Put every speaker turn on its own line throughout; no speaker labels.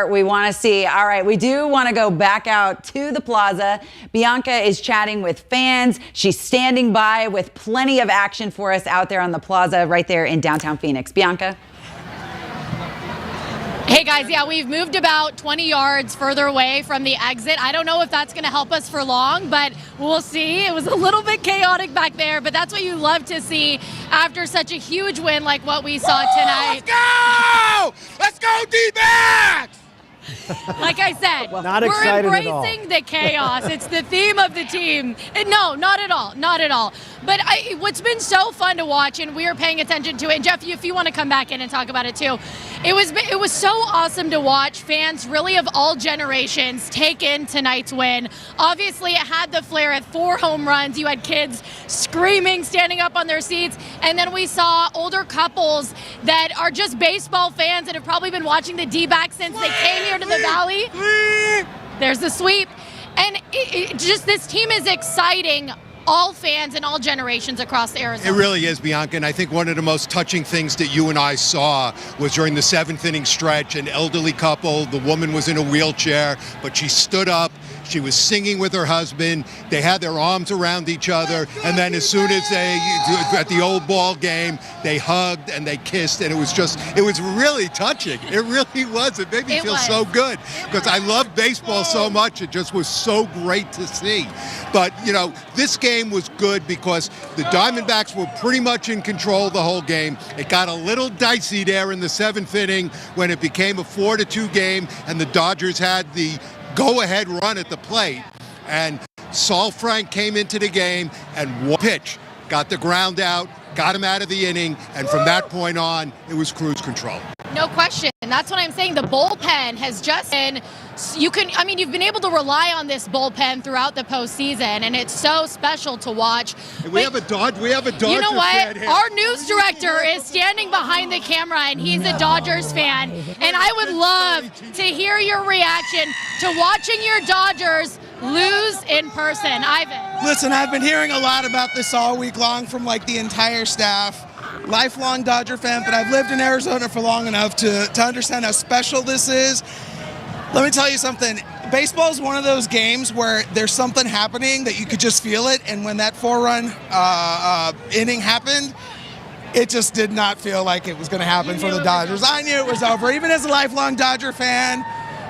We want to see. All right, we do want to go back out to the plaza. Bianca is chatting with fans. She's standing by with plenty of action for us out there on the plaza right there in downtown Phoenix. Bianca?
Hey guys, yeah, we've moved about 20 yards further away from the exit. I don't know if that's going to help us for long, but we'll see. It was a little bit chaotic back there, but that's what you love to see after such a huge win like what we saw tonight.
Let's go! Let's go, D-backs!
Like I said,
Not
we're
excited at all.
embracing the chaos. It's the theme of the team. No, not at all. Not at all. But what's been so fun to watch, and we are paying attention to it, and Jeff, if you want to come back in and talk about it too, it was so awesome to watch fans really of all generations take in tonight's win. Obviously, it had the flair at 4 home runs. You had kids screaming, standing up on their seats, and then we saw older couples that are just baseball fans that have probably been watching the D-backs since they came here to the Valley. There's the sweep. And just this team is exciting all fans and all generations across Arizona.
It really is, Bianca, and I think one of the most touching things that you and I saw was during the 7th inning stretch, an elderly couple, the woman was in a wheelchair, but she stood up, she was singing with her husband, they had their arms around each other, and then as soon as at the old ball game, they hugged and they kissed, and it was really touching. It really was. It made me feel so good, because I love baseball so much. It just was so great to see. But, you know, this game was good because the Diamondbacks were pretty much in control the whole game. It got a little dicey there in the 7th inning when it became a 4-2 game, and the Dodgers had the go-ahead run at the plate. And Saul Frank came into the game and one pitch, got the ground out, got him out of the inning, and from that point on, it was cruise control.
No question. That's what I'm saying. The bullpen has just been, you've been able to rely on this bullpen throughout the postseason, and it's so special to watch.
We have a Dodger.
You know what? Our news director is standing behind the camera, and he's a Dodgers fan. And I would love to hear your reaction to watching your Dodgers lose in person. Ivan.
Listen, I've been hearing a lot about this all week long from like the entire staff. Lifelong Dodger fan, but I've lived in Arizona for long enough to understand how special this is. Let me tell you something. Baseball is one of those games where there's something happening that you could just feel it, and when that 4-run inning happened, it just did not feel like it was going to happen for the Dodgers. I knew it was over. Even as a lifelong Dodger fan,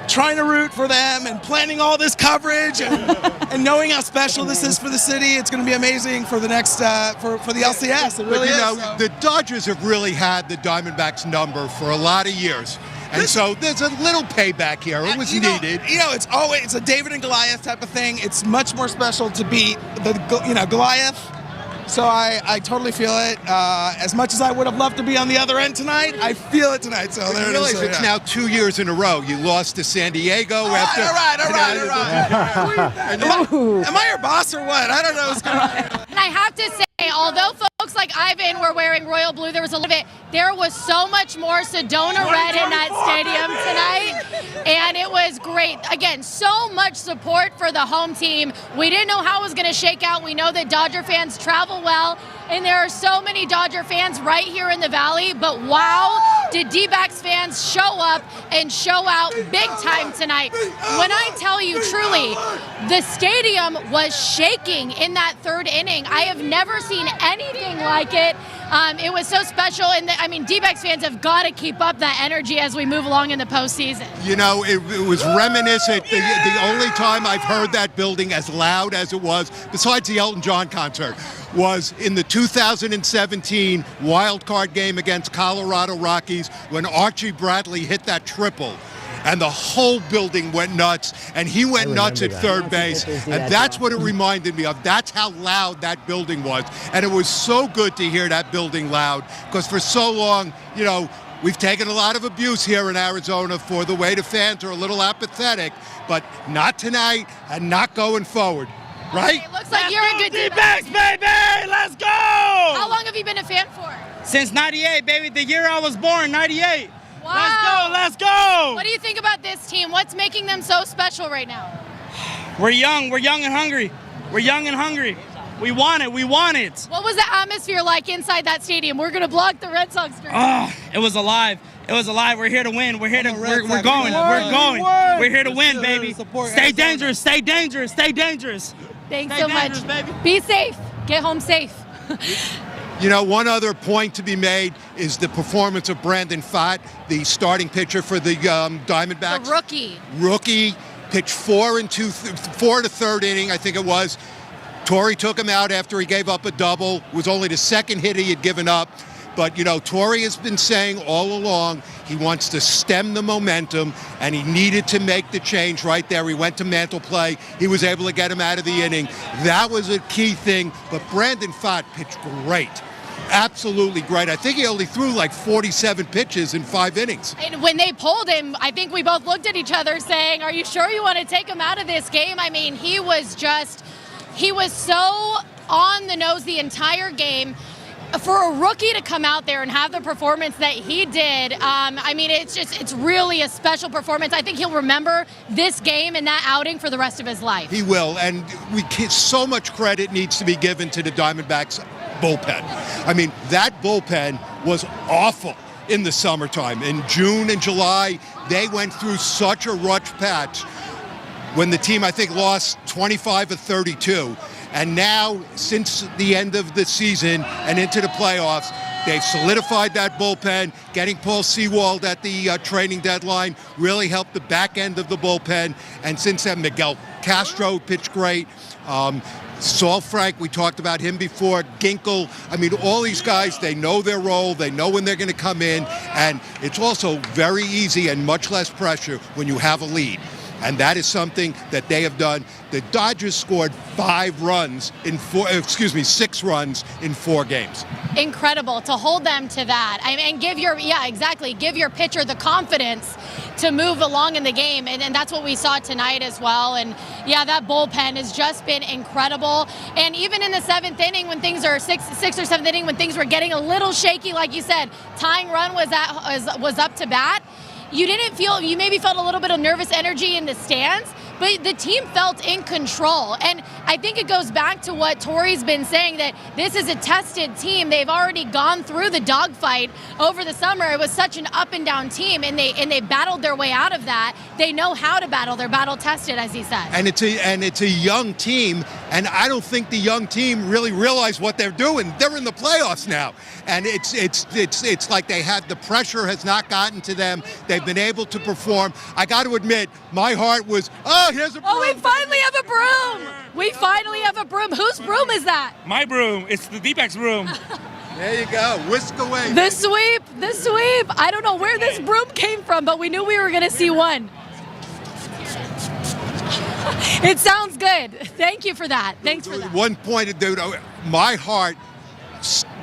trying to root for them and planning all this coverage and knowing how special this is for the city, it's going to be amazing for the next for the LCS. It really is.
The Dodgers have really had the Diamondbacks number for a lot of years. And so there's a little payback here. It was needed.
It's a David and Goliath type of thing. It's much more special to beat Goliath. So I totally feel it. As much as I would have loved to be on the other end tonight, I feel it tonight. So there it is. So,
it's now 2 years in a row. You lost to San Diego after.
All right. Am I your boss or what? I don't know what's going on.
And I have to say, although folks like Ivan were wearing royal blue, there was so much more Sedona red in that stadium tonight, and it was great. Again, so much support for the home team. We didn't know how it was going to shake out. We know that Dodger fans travel well, and there are so many Dodger fans right here in the Valley, but wow, did D-backs fans show up and show out big time tonight. When I tell you truly, the stadium was shaking in that 3rd inning. I have never seen anything like it. It was so special, and D-backs fans have got to keep up that energy as we move along in the postseason.
You know, it was reminiscent. The only time I've heard that building as loud as it was, besides the Elton John concert, was in the 2017 wild card game against Colorado Rockies when Archie Bradley hit that triple. And the whole building went nuts, and he went nuts at third base, and that's what it reminded me of. That's how loud that building was, and it was so good to hear that building loud, because for so long, you know, we've taken a lot of abuse here in Arizona for the way the fans are a little apathetic, but not tonight and not going forward. Right?
It looks like you're a good
D-backs, baby! Let's go!
How long have you been a fan for?
Since 98, baby. The year I was born, 98.
Wow.
Let's go!
What do you think about this team? What's making them so special right now?
We're young and hungry. We want it.
What was the atmosphere like inside that stadium? We're going to block the Red Sox.
Oh, it was alive. It was a lie. We're here to win. We're here to. We're
Sox.
going. We're going. We're here to win,
Still
baby.
support
Stay
Arizona.
dangerous. Stay dangerous. Stay dangerous.
Thanks
Stay
so much.
dangerous, baby.
Be safe. Get home safe.
You know, one other point to be made is the performance of Brandon Pfaadt, the starting pitcher for the Diamondbacks.
The rookie.
Rookie, pitched 4 and a third inning, I think it was. Torrey took him out after he gave up a double. It was only the second hit he had given up. But, you know, Torrey has been saying all along he wants to stem the momentum, and he needed to make the change right there. He went to mantle play. He was able to get him out of the inning. That was a key thing. But Brandon Pfaadt pitched great. Absolutely great. I think he only threw like 47 pitches in 5 innings.
And when they pulled him, I think we both looked at each other saying, are you sure you want to take him out of this game? I mean, he was so on the nose the entire game. For a rookie to come out there and have the performance that he did, I mean, it's really a special performance. I think he'll remember this game and that outing for the rest of his life.
He will, and so much credit needs to be given to the Diamondbacks bullpen. I mean, that bullpen was awful in the summertime. In June and July, they went through such a rough patch when the team, I think, lost 25 of 32. And now, since the end of the season and into the playoffs, they've solidified that bullpen. Getting Paul Sewald at the training deadline really helped the back end of the bullpen. And since then, Miguel Castro pitched great. Saul Frank, we talked about him before. Ginkel, I mean, all these guys, they know their role. They know when they're going to come in. And it's also very easy and much less pressure when you have a lead. And that is something that they have done. The Dodgers scored 6 runs in 4 games.
Incredible to hold them to that. I mean, give your pitcher the confidence to move along in the game. And that's what we saw tonight as well. And yeah, that bullpen has just been incredible. And even in the 7th inning, when things are 6th or 7th inning, when things were getting a little shaky, like you said, tying run was up to bat. You maybe felt a little bit of nervous energy in the stands, but the team felt in control. And I think it goes back to what Torrey's been saying, that this is a tested team. They've already gone through the dogfight over the summer. It was such an up and down team, and they battled their way out of that. They know how to battle. They're battle tested, as he said.
And it's a young team, and I don't think the young team really realize what they're doing. They're in the playoffs now, and it's like the pressure has not gotten to them. They've been able to perform. I got to admit, my heart was, here's a broom.
Oh, we finally have a broom. We finally have a broom. Whose broom is that?
My broom. It's the D-backs broom.
There you go. Whisk away.
The sweep. I don't know where this broom came from, but we knew we were going to see one. It sounds good. Thank you for that. Thanks for that.
One point, dude, my heart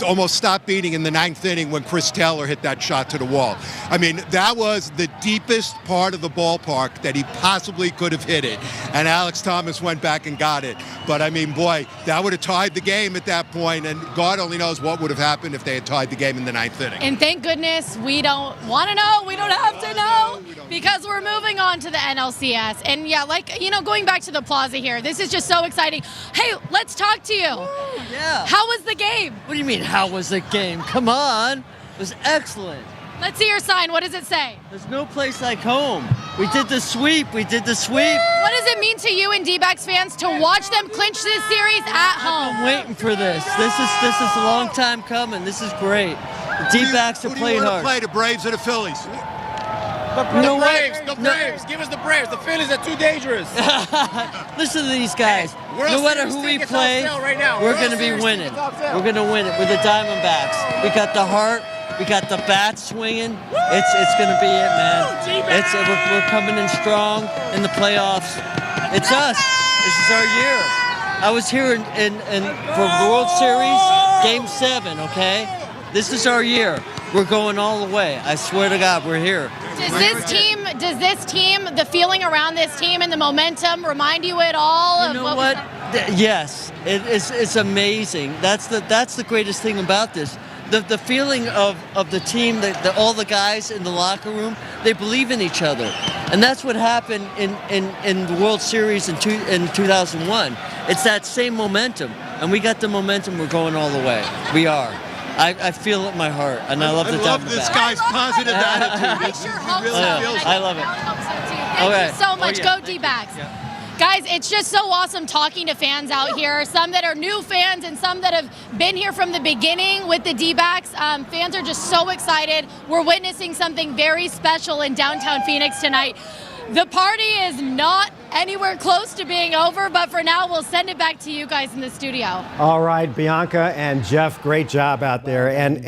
almost stopped beating in the 9th inning when Chris Taylor hit that shot to the wall. I mean, that was the deepest part of the ballpark that he possibly could have hit it. And Alex Thomas went back and got it. But, I mean, boy, that would have tied the game at that point, and God only knows what would have happened if they had tied the game in the 9th inning.
And thank goodness we don't want to know. We don't have to know, because we're moving on to the NLCS. And, yeah, going back to the plaza here, this is just so exciting. Hey, let's talk to you.
Yeah.
How was the game?
What do you mean, how was the game? Come on. It was excellent.
Let's see your sign. What does it say?
There's no place like home. We did the sweep.
What does it mean to you and D-backs fans to watch them clinch this series at home?
I'm waiting for this. This is a long time coming. This is great. The D-backs are playing hard.
Play the Braves or the Phillies?
The Braves.
Give us the Braves. The Phillies are too dangerous.
Listen to these guys. No matter who we play, we're going to be winning. We're going to win it with the Diamondbacks. We got the heart. We got the bat swinging. It's going to be it, man. We're coming in strong in the playoffs. It's us. This is our year. I was here for the World Series, Game 7, okay? This is our year. We're going all the way. I swear to God, we're here.
Does this team, the feeling around this team and the momentum remind you at all?
You know what? Yes, it's amazing. That's the greatest thing about this. The feeling of the team, all the guys in the locker room, they believe in each other. And that's what happened in the World Series in 2001. It's that same momentum. And we got the momentum. We're going all the way. We are. I feel it in my heart, and I love the
love
Diamondbacks.
this guy's positive attitude.
I sure hope so.
Yeah,
and
I love it.
I hope so too. Thank
Okay.
you so
Oh,
much.
yeah.
Go D-backs. Guys, it's just so awesome talking to fans out here. Some that are new fans and some that have been here from the beginning with the D-backs. Fans are just so excited. We're witnessing something very special in downtown Phoenix tonight. The party is not anywhere close to being over, but for now, we'll send it back to you guys in the studio.
All right, Bianca and Jeff, great job out there. And